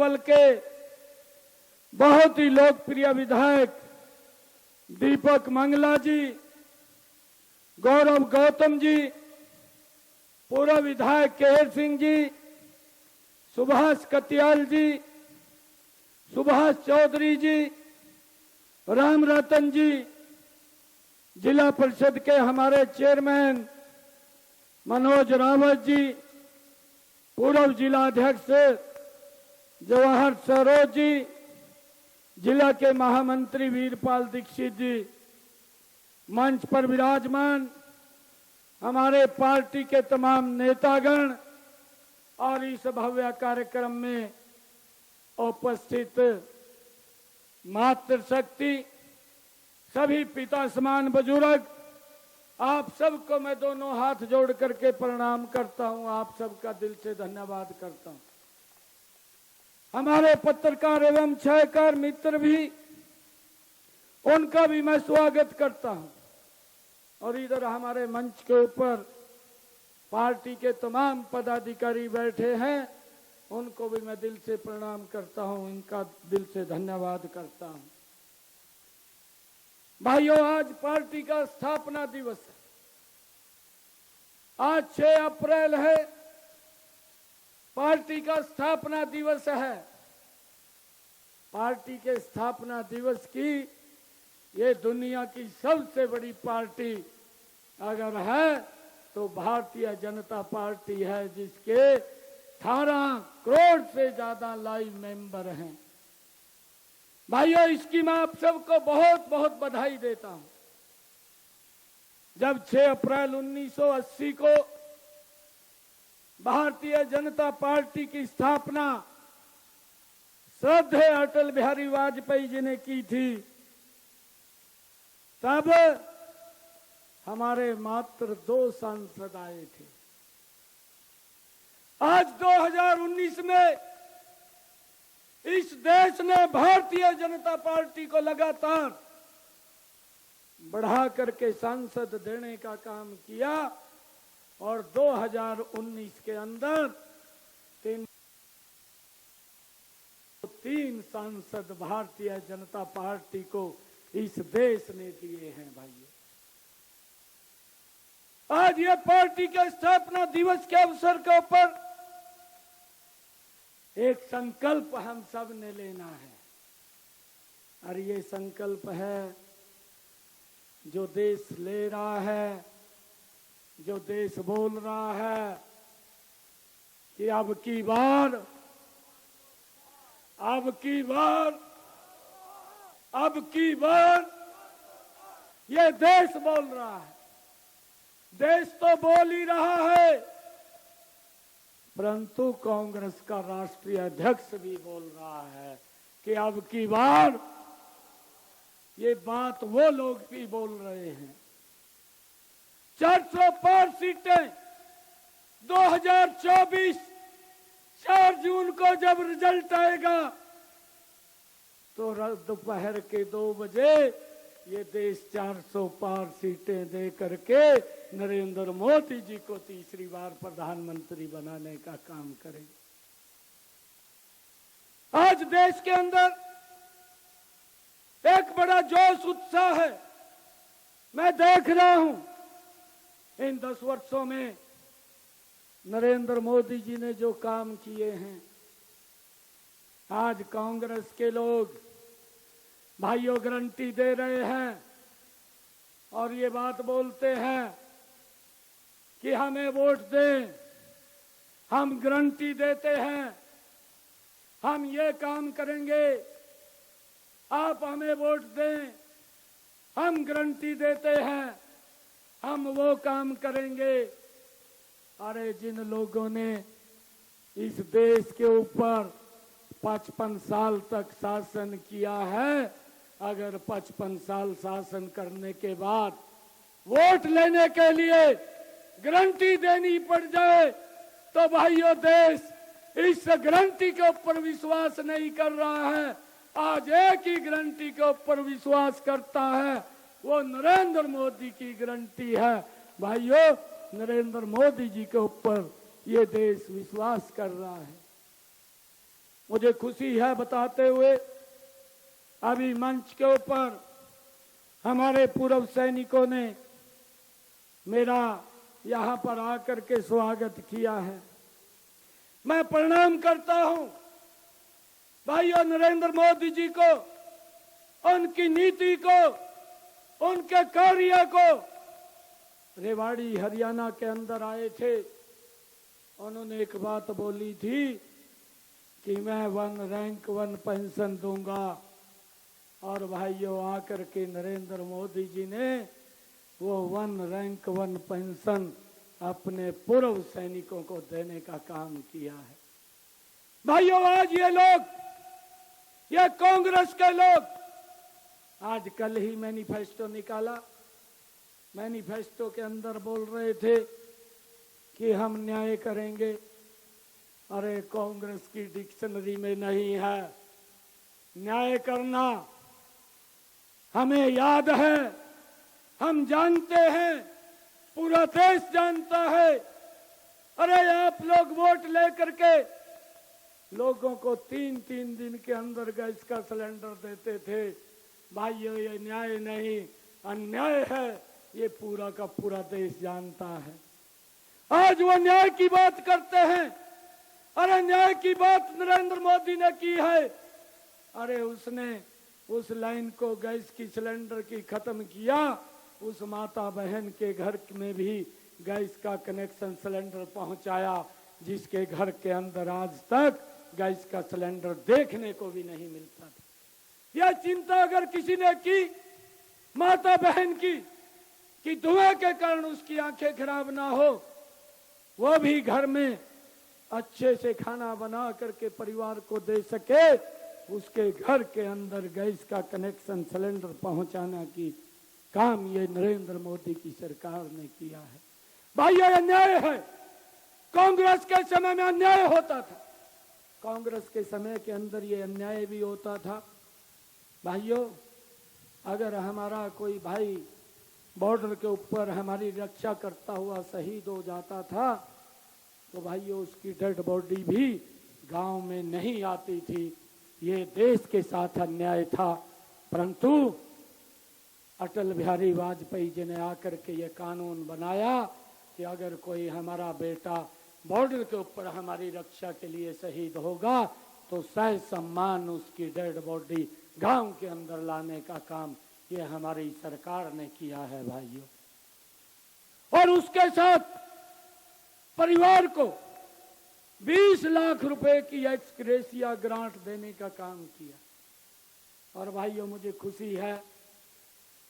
Level के बहुत ही लोकप्रिय विधायक दीपक मंगला जी, गौरव गौतम जी, पूर्व विधायक केहर सिंह जी, सुभाष कतियाल जी, सुभाष चौधरी जी, राम रतन जी, जिला परिषद के हमारे चेयरमैन मनोज रावत जी, पूर्व जिला अध्यक्ष जवाहर सरोज जी, जिला के महामंत्री वीरपाल दीक्षित जी, मंच पर विराजमान हमारे पार्टी के तमाम नेतागण और इस भव्य कार्यक्रम में उपस्थित मातृशक्ति, सभी पिता समान बुजुर्ग, आप सबको मैं दोनों हाथ जोड़ करके प्रणाम करता हूं। आप सबका दिल से धन्यवाद करता हूं। हमारे पत्रकार एवं छायाकार मित्र भी, उनका भी मैं स्वागत करता हूं। और इधर हमारे मंच के ऊपर पार्टी के तमाम पदाधिकारी बैठे हैं, उनको भी मैं दिल से प्रणाम करता हूं, इनका दिल से धन्यवाद करता हूं। भाइयों, आज पार्टी का स्थापना दिवस है। आज 6 अप्रैल है, पार्टी का स्थापना दिवस है। पार्टी के स्थापना दिवस की ये दुनिया की सबसे बड़ी पार्टी अगर है तो भारतीय जनता पार्टी है, जिसके 18 करोड़ से ज्यादा लाइव मेंबर हैं। भाइयों, इसकी मैं आप सबको बहुत बहुत बधाई देता हूं। जब 6 अप्रैल 1980 को भारतीय जनता पार्टी की स्थापना श्रद्धेय अटल बिहारी वाजपेयी जी ने की थी, तब हमारे मात्र 2 सांसद आए थे। आज 2019 में इस देश ने भारतीय जनता पार्टी को लगातार बढ़ा करके सांसद देने का काम किया और 2019 के अंदर 3 सांसद भारतीय जनता पार्टी को इस देश ने दिए हैं। भाइयों, आज ये पार्टी के स्थापना दिवस के अवसर के ऊपर एक संकल्प हम सब ने लेना है, और ये संकल्प है जो देश ले रहा है, जो देश बोल रहा है कि अब की बार ये देश बोल रहा है। देश तो बोल ही रहा है, परंतु कांग्रेस का राष्ट्रीय अध्यक्ष भी बोल रहा है कि अब की बार, ये बात वो लोग भी बोल रहे हैं। 400 पार सीटें 2024 4 जून को जब रिजल्ट आएगा तो दोपहर के 2 बजे ये देश 400 पार सीटें दे करके नरेंद्र मोदी जी को तीसरी बार प्रधानमंत्री बनाने का काम करेगा। आज देश के अंदर एक बड़ा जोश उत्साह है। मैं देख रहा हूं इन 10 वर्षों में नरेंद्र मोदी जी ने जो काम किए हैं। आज कांग्रेस के लोग भाइयों गारंटी दे रहे हैं और ये बात बोलते हैं कि हमें वोट दें, हम गारंटी देते हैं, हम ये काम करेंगे, आप हमें वोट दें, हम गारंटी देते हैं, हम वो काम करेंगे। अरे जिन लोगों ने इस देश के ऊपर 55 साल तक शासन किया है, अगर 55 साल शासन करने के बाद वोट लेने के लिए गारंटी देनी पड़ जाए तो भाइयों देश इस गारंटी के ऊपर विश्वास नहीं कर रहा है। आज एक ही गारंटी के ऊपर विश्वास करता है, वो नरेंद्र मोदी की गारंटी है। भाइयों, नरेंद्र मोदी जी के ऊपर ये देश विश्वास कर रहा है। मुझे खुशी है बताते हुए, अभी मंच के ऊपर हमारे पूर्व सैनिकों ने मेरा यहां पर आकर के स्वागत किया है। मैं प्रणाम करता हूं भाइयों नरेंद्र मोदी जी को, उनकी नीति को, उनके कार्य को। रेवाड़ी हरियाणा के अंदर आए थे, उन्होंने एक बात बोली थी कि मैं 1 रैंक 1 पेंशन दूंगा, और भाइयों आकर के नरेंद्र मोदी जी ने वो 1 रैंक 1 पेंशन अपने पूर्व सैनिकों को देने का काम किया है। भाइयों आज ये लोग, ये कांग्रेस के लोग, आज कल ही मैनिफेस्टो निकाला, मैनिफेस्टो के अंदर बोल रहे थे कि हम न्याय करेंगे। अरे कांग्रेस की डिक्शनरी में नहीं है न्याय करना। हमें याद है, हम जानते हैं, पूरा देश जानता है। अरे आप लोग वोट लेकर के लोगों को 3-3 दिन के अंदर गैस का सिलेंडर देते थे। भाइयों ये न्याय नहीं, अन्याय है, ये पूरा का पूरा देश जानता है। आज वो न्याय की बात करते हैं। अरे न्याय की बात नरेंद्र मोदी ने की है। अरे उसने उस लाइन को गैस की सिलेंडर की खत्म किया, उस माता बहन के घर में भी गैस का कनेक्शन सिलेंडर पहुंचाया, जिसके घर के अंदर आज तक गैस का सिलेंडर देखने को भी नहीं मिलता था। यह चिंता अगर किसी ने की माता बहन की कि धुएं के कारण उसकी आंखें खराब ना हो, वो भी घर में अच्छे से खाना बना करके परिवार को दे सके, उसके घर के अंदर गैस का कनेक्शन सिलेंडर पहुंचाना की काम ये नरेंद्र मोदी की सरकार ने किया है। भाइयों अन्याय है। कांग्रेस के समय में अन्याय होता था, कांग्रेस के समय के अंदर ये अन्याय भी होता था। भाइयों अगर हमारा कोई भाई बॉर्डर के ऊपर हमारी रक्षा करता हुआ शहीद हो जाता था, तो भाइयों उसकी डेड बॉडी भी गांव में नहीं आती थी। ये देश के साथ अन्याय था। परंतु अटल बिहारी वाजपेयी जी ने आकर के ये कानून बनाया कि अगर कोई हमारा बेटा बॉर्डर के ऊपर हमारी रक्षा के लिए शहीद होगा तो सह सम्मान उसकी डेड बॉडी गांव के अंदर लाने का काम ये हमारी सरकार ने किया है भाइयों। और उसके साथ परिवार को 20 लाख रुपए की एक्स ग्रेशिया ग्रांट देने का काम किया। और भाइयों मुझे खुशी है,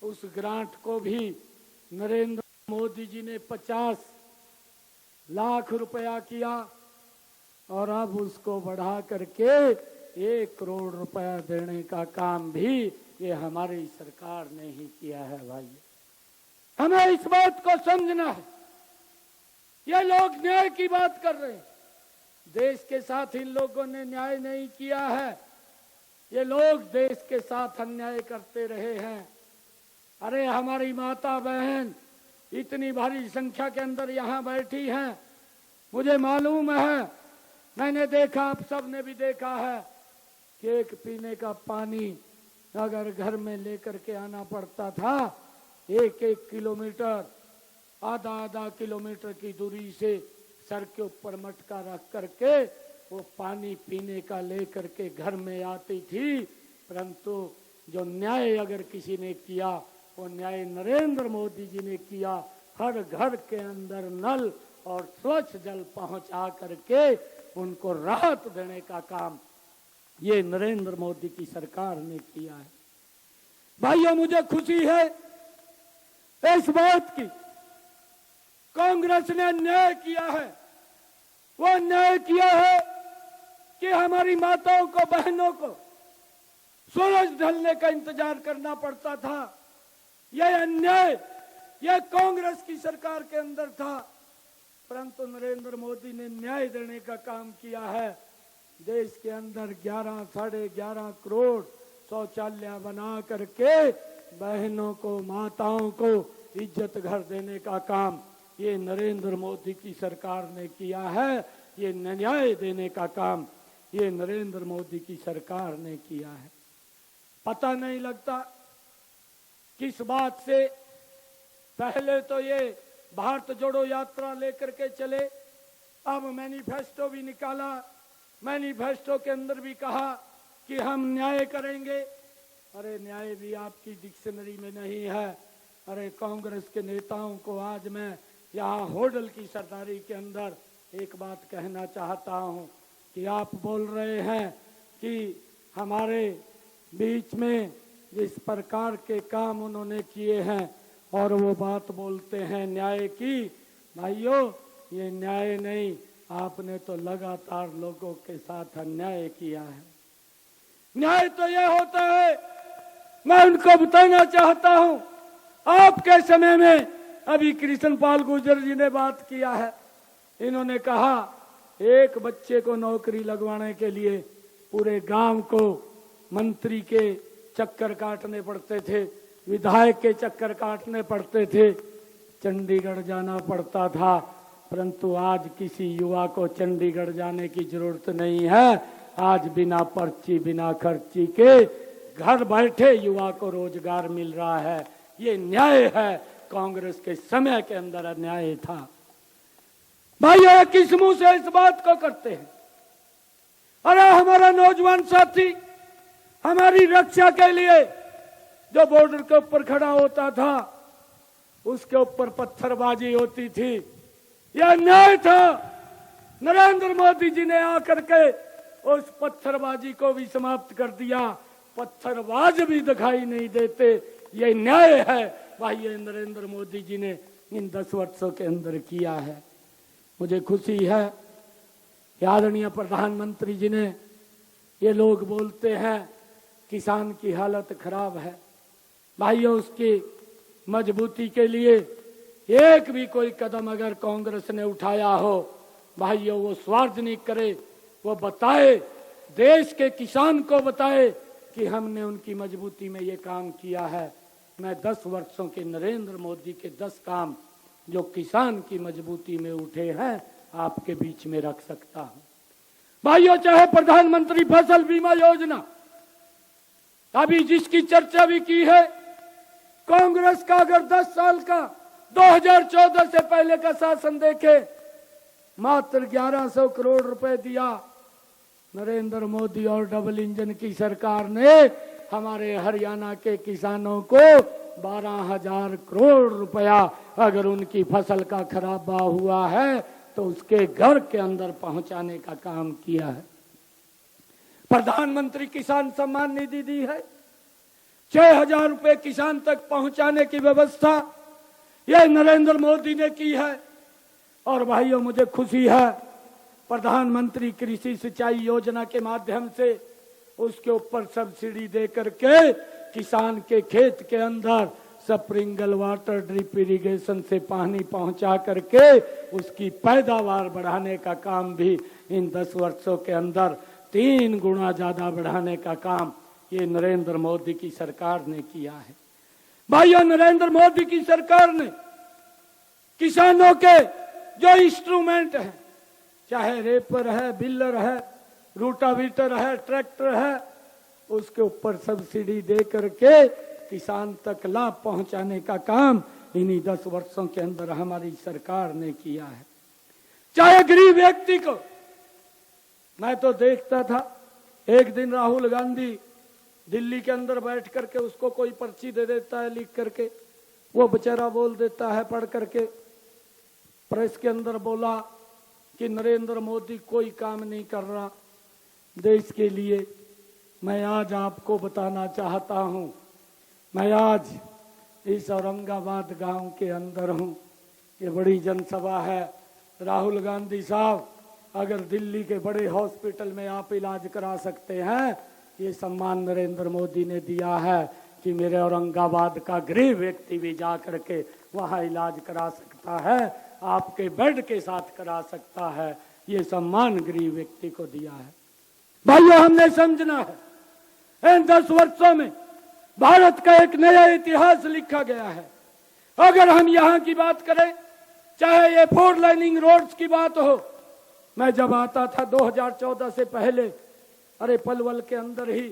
उस ग्रांट को भी नरेंद्र मोदी जी ने 50 लाख रुपया किया, और अब उसको बढ़ा करके 1 करोड़ रुपया देने का काम भी ये हमारी सरकार ने ही किया है भाइयों। हमें इस बात को समझना है। ये लोग न्याय की बात कर रहे हैं, देश के साथ इन लोगों ने न्याय नहीं किया है। ये लोग देश के साथ अन्याय करते रहे हैं। अरे हमारी माता बहन इतनी भारी संख्या के अंदर यहाँ बैठी हैं, मुझे मालूम है, मैंने देखा, आप सब ने भी देखा है कि एक पीने का पानी अगर घर में लेकर के आना पड़ता था, 1-1 किलोमीटर, आधा किलोमीटर की दूरी से सर के ऊपर मटका रख करके वो पानी पीने का लेकर के घर में आती थी। परंतु जो न्याय अगर किसी ने किया, वो न्याय नरेंद्र मोदी जी ने किया। हर घर के अंदर नल और स्वच्छ जल पहुंचा करके उनको राहत देने का काम ये नरेंद्र मोदी की सरकार ने किया है। भाइयों मुझे खुशी है इस बात की, कांग्रेस ने अन्याय किया है। वो अन्याय किया है कि हमारी माताओं को, बहनों को सूरज ढलने का इंतजार करना पड़ता था। यह अन्याय यह कांग्रेस की सरकार के अंदर था। परंतु नरेंद्र मोदी ने न्याय देने का काम किया है। देश के अंदर 11 साढ़े 11 करोड़ शौचालय बना करके बहनों को, माताओं को इज्जत घर देने का काम ये नरेंद्र मोदी की सरकार ने किया है। ये न्याय देने का काम ये नरेंद्र मोदी की सरकार ने किया है। पता नहीं लगता किस बात से। पहले तो ये भारत जोड़ो यात्रा लेकर के चले, अब मैनिफेस्टो भी निकाला। मैनिफेस्टो के अंदर भी कहा कि हम न्याय करेंगे। अरे न्याय भी आपकी डिक्शनरी में नहीं है। अरे कांग्रेस के नेताओं को आज मैं यहाँ होडल की सरदारी के अंदर एक बात कहना चाहता हूँ कि आप बोल रहे हैं कि हमारे बीच में जिस प्रकार के काम उन्होंने किए हैं और वो बात बोलते हैं न्याय की। भाइयों, ये न्याय नहीं, आपने तो लगातार लोगों के साथ अन्याय किया है। न्याय तो ये होता है, मैं उनको बताना चाहता हूं, आपके समय में अभी कृष्णपाल गुर्जर जी ने बात किया है। इन्होंने कहा एक बच्चे को नौकरी लगवाने के लिए पूरे गांव को मंत्री के चक्कर काटने पड़ते थे, विधायक के चक्कर काटने पड़ते थे, चंडीगढ़ जाना पड़ता था। परंतु आज किसी युवा को चंडीगढ़ जाने की जरूरत नहीं है। आज बिना पर्ची बिना खर्ची के घर बैठे युवा को रोजगार मिल रहा है। ये न्याय है, कांग्रेस के समय के अंदर अन्याय था। भाइयों, किस मुंह से इस बात को करते हैं? अरे हमारा नौजवान साथी हमारी रक्षा के लिए जो बॉर्डर के ऊपर खड़ा होता था, उसके ऊपर पत्थरबाजी होती थी, यह न्याय था। नरेंद्र मोदी जी ने आकर के उस पत्थरबाजी को भी समाप्त कर दिया। पत्थरबाज भी दिखाई नहीं देते, ये न्याय है। भाई ये नरेंद्र मोदी जी ने इन 10 वर्षों के अंदर किया है। मुझे खुशी है कि आदरणीय प्रधानमंत्री जी ने, ये लोग बोलते हैं किसान की हालत खराब है। भाइयों, उसकी मजबूती के लिए एक भी कोई कदम अगर कांग्रेस ने उठाया हो, भाइयों वो सार्वजनिक करे, वो बताए, देश के किसान को बताए कि हमने उनकी मजबूती में ये काम किया है। मैं 10 वर्षों के नरेंद्र मोदी के 10 काम जो किसान की मजबूती में उठे हैं आपके बीच में रख सकता हूं। भाइयों, चाहे प्रधानमंत्री फसल बीमा योजना, अभी जिसकी चर्चा भी की है, कांग्रेस का अगर 10 साल का 2014 से पहले का शासन देखे, मात्र 1100 करोड़ रुपए दिया। नरेंद्र मोदी और डबल इंजन की सरकार ने हमारे हरियाणा के किसानों को 12,000 करोड़ रुपया, अगर उनकी फसल का खराबा हुआ है तो उसके घर के अंदर पहुंचाने का काम किया है। प्रधानमंत्री किसान सम्मान निधि दी है, 6,000 रुपए किसान तक पहुंचाने की व्यवस्था यह नरेंद्र मोदी ने की है। और भाइयों, मुझे खुशी है प्रधानमंत्री कृषि सिंचाई योजना के माध्यम से उसके ऊपर सब्सिडी दे करके किसान के खेत के अंदर स्प्रिंकल वाटर ड्रिप इरिगेशन से पानी पहुंचा करके उसकी पैदावार बढ़ाने का काम भी इन 10 वर्षों के अंदर 3 गुना ज्यादा बढ़ाने का काम ये नरेंद्र मोदी की सरकार ने किया है। भाइयों, नरेंद्र मोदी की सरकार ने किसानों के जो इंस्ट्रूमेंट है, चाहे रेपर है, बिल्डर है, रूटावीटर है, ट्रैक्टर है, उसके ऊपर सब्सिडी दे करके किसान तक लाभ पहुंचाने का काम इन्हीं 10 वर्षों के अंदर हमारी सरकार ने किया है। चाहे गरीब व्यक्ति को, मैं तो देखता था एक दिन राहुल गांधी दिल्ली के अंदर बैठ करके उसको कोई पर्ची दे देता है लिख करके, वो बेचारा बोल देता है पढ़ करके, प्रेस के अंदर बोला कि नरेंद्र मोदी कोई काम नहीं कर रहा देश के लिए। मैं आज आपको बताना चाहता हूं, मैं आज इस औरंगाबाद गांव के अंदर हूं, ये बड़ी जनसभा है। राहुल गांधी साहब, अगर दिल्ली के बड़े हॉस्पिटल में आप इलाज करा सकते हैं, ये सम्मान नरेंद्र मोदी ने दिया है कि मेरे औरंगाबाद का गरीब व्यक्ति भी जा करके वहां इलाज करा सकता है, आपके बेड के साथ करा सकता है। ये सम्मान गरीब व्यक्ति को दिया है। भाइयों, हमने समझना है इन 10 वर्षों में भारत का एक नया इतिहास लिखा गया है। अगर हम यहाँ की बात करें, चाहे ये 4 लाइनिंग रोड्स की बात हो, मैं जब आता था 2014 से पहले, अरे पलवल के अंदर ही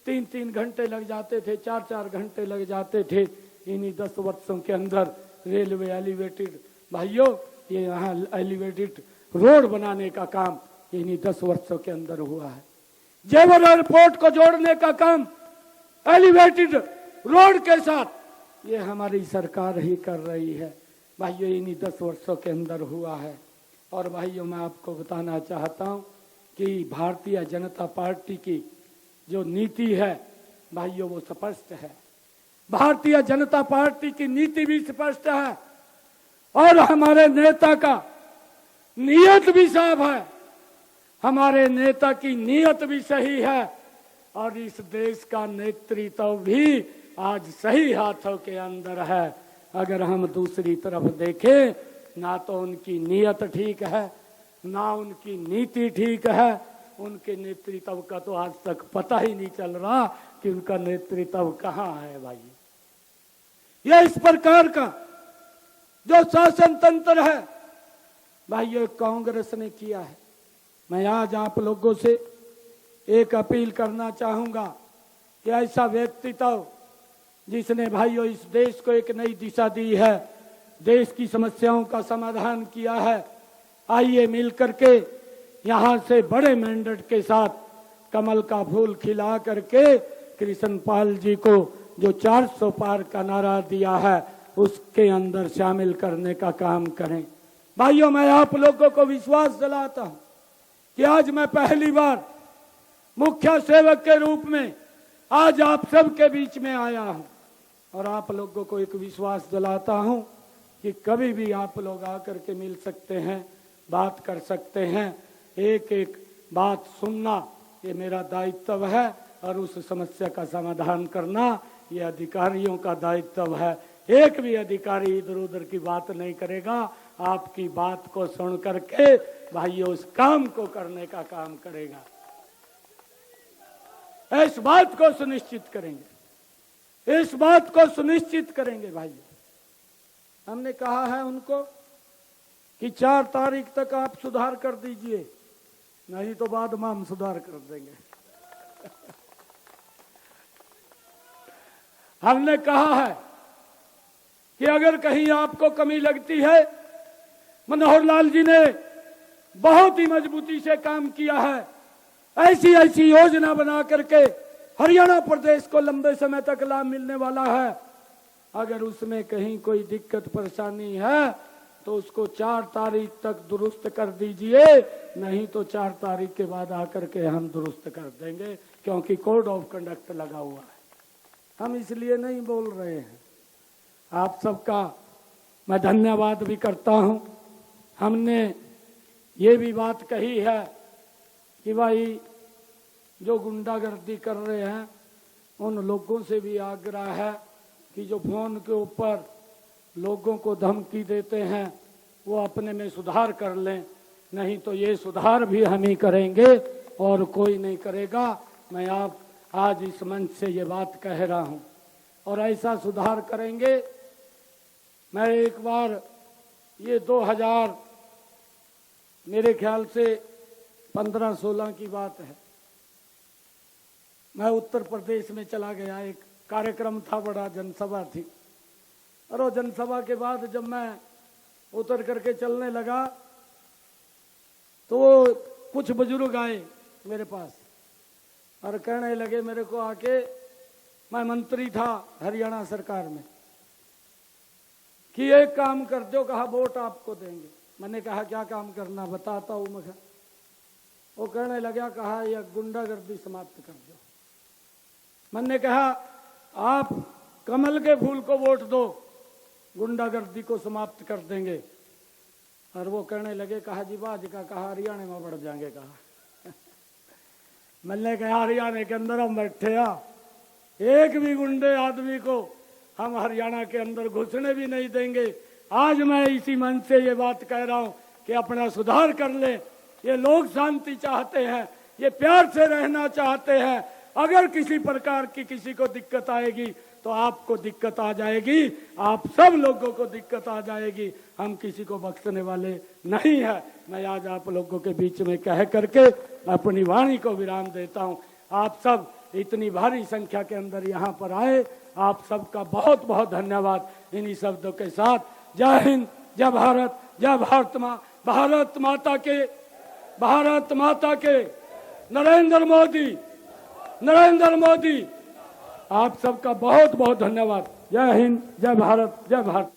3-3 घंटे लग जाते थे, 4-4 घंटे लग जाते थे। इन्हीं 10 वर्षों के अंदर रेलवे एलिवेटेड, भाइयों ये यहाँ एलिवेटेड रोड बनाने का काम इन्हीं 10 वर्षों के अंदर हुआ है। जेवर एयरपोर्ट को जोड़ने का काम एलिवेटेड रोड के साथ ये हमारी सरकार ही कर रही है। भाइयों इन्हीं 10 वर्षों के अंदर हुआ है। और भाइयों मैं आपको बताना चाहता हूँ कि भारतीय जनता पार्टी की जो नीति है भाइयों वो स्पष्ट है। भारतीय जनता पार्टी की नीति भी स्पष्ट है और हमारे नेता का नियत भी साफ है। हमारे नेता की नियत भी सही है और इस देश का नेतृत्व भी आज सही हाथों के अंदर है। अगर हम दूसरी तरफ देखें, ना तो उनकी नियत ठीक है, ना उनकी नीति ठीक है। उनके नेतृत्व का तो आज तक पता ही नहीं चल रहा कि उनका नेतृत्व कहाँ है। भाई यह इस प्रकार का जो शासन तंत्र है भाई ये कांग्रेस ने किया है। मैं आज आप लोगों से एक अपील करना चाहूंगा कि ऐसा व्यक्तित्व जिसने भाइयों इस देश को एक नई दिशा दी है, देश की समस्याओं का समाधान किया है, आइए मिल करके यहाँ से बड़े मैंडेट के साथ कमल का फूल खिला करके कृष्णपाल जी को जो 400 पार का नारा दिया है उसके अंदर शामिल करने का काम करें। भाइयों मैं आप लोगों को विश्वास दिलाता हूं कि आज मैं पहली बार मुख्य सेवक के रूप में आज आप सबके बीच में आया हूं और आप लोगों को एक विश्वास दिलाता हूं कि कभी भी आप लोग आकर के मिल सकते हैं, बात कर सकते हैं। एक एक बात सुनना ये मेरा दायित्व है और उस समस्या का समाधान करना ये अधिकारियों का दायित्व है। एक भी अधिकारी इधर उधर की बात नहीं करेगा, आपकी बात को सुन करके भाइयों उस काम को करने का काम करेगा। इस बात को सुनिश्चित करेंगे, इस बात को सुनिश्चित करेंगे। भाइयों हमने कहा है उनको कि 4 तारीख तक आप सुधार कर दीजिए, नहीं तो बाद में हम सुधार कर देंगे। हमने कहा है कि अगर कहीं आपको कमी लगती है, मनोहर लाल जी ने बहुत ही मजबूती से काम किया है, ऐसी ऐसी योजना बना करके हरियाणा प्रदेश को लंबे समय तक लाभ मिलने वाला है। अगर उसमें कहीं कोई दिक्कत परेशानी है तो उसको 4 तारीख तक दुरुस्त कर दीजिए, नहीं तो 4 तारीख के बाद आकर के हम दुरुस्त कर देंगे, क्योंकि कोड ऑफ कंडक्ट लगा हुआ है। हम इसलिए नहीं बोल रहे हैं। आप सबका मैं धन्यवाद भी करता हूं। हमने ये भी बात कही है कि भाई जो गुंडागर्दी कर रहे हैं उन लोगों से भी आग्रह है कि जो फोन के ऊपर लोगों को धमकी देते हैं वो अपने में सुधार कर लें, नहीं तो ये सुधार भी हम ही करेंगे और कोई नहीं करेगा। मैं आप आज इस मंच से ये बात कह रहा हूं और ऐसा सुधार करेंगे। मैं एक बार ये 2000 मेरे ख्याल से 15-16 की बात है, मैं उत्तर प्रदेश में चला गया। एक कार्यक्रम था, बड़ा जनसभा थी, और वो जनसभा के बाद जब मैं उतर करके चलने लगा तो कुछ बुजुर्ग आए मेरे पास और कहने लगे मेरे को आके, मैं मंत्री था हरियाणा सरकार में, कि एक काम कर दो, कहा वोट आपको देंगे। मैंने कहा क्या काम करना बताता हूं मैं। वो कहने लगा, कहा यह गुंडागर्दी समाप्त कर दो। मैंने कहा आप कमल के फूल को वोट दो, गुंडागर्दी को समाप्त कर देंगे। और वो कहने लगे, कहा जी बाज का, कहा हरियाणा में बढ़ जाएंगे। कहा मैंने कहा हरियाणा के अंदर हम बैठे आ, एक भी गुंडे आदमी को हम हरियाणा के अंदर घुसने भी नहीं देंगे। आज मैं इसी मन से ये बात कह रहा हूं कि अपना सुधार कर ले। ये लोग शांति चाहते हैं, ये प्यार से रहना चाहते हैं। अगर किसी प्रकार की किसी को दिक्कत आएगी तो आपको दिक्कत आ जाएगी, आप सब लोगों को दिक्कत आ जाएगी। हम किसी को बख्शने वाले नहीं है। मैं आज आप लोगों के बीच में कह करके अपनी वाणी को विराम देता हूं। आप सब इतनी भारी संख्या के अंदर यहाँ पर आए, आप सबका बहुत बहुत धन्यवाद। इन्हीं शब्दों के साथ जय हिंद, जय भारत, जय भारत माँ, भारत माता के, भारत माता के, नरेंद्र मोदी, नरेंद्र मोदी। आप सबका बहुत बहुत धन्यवाद। जय हिंद, जय भारत, जय भारत।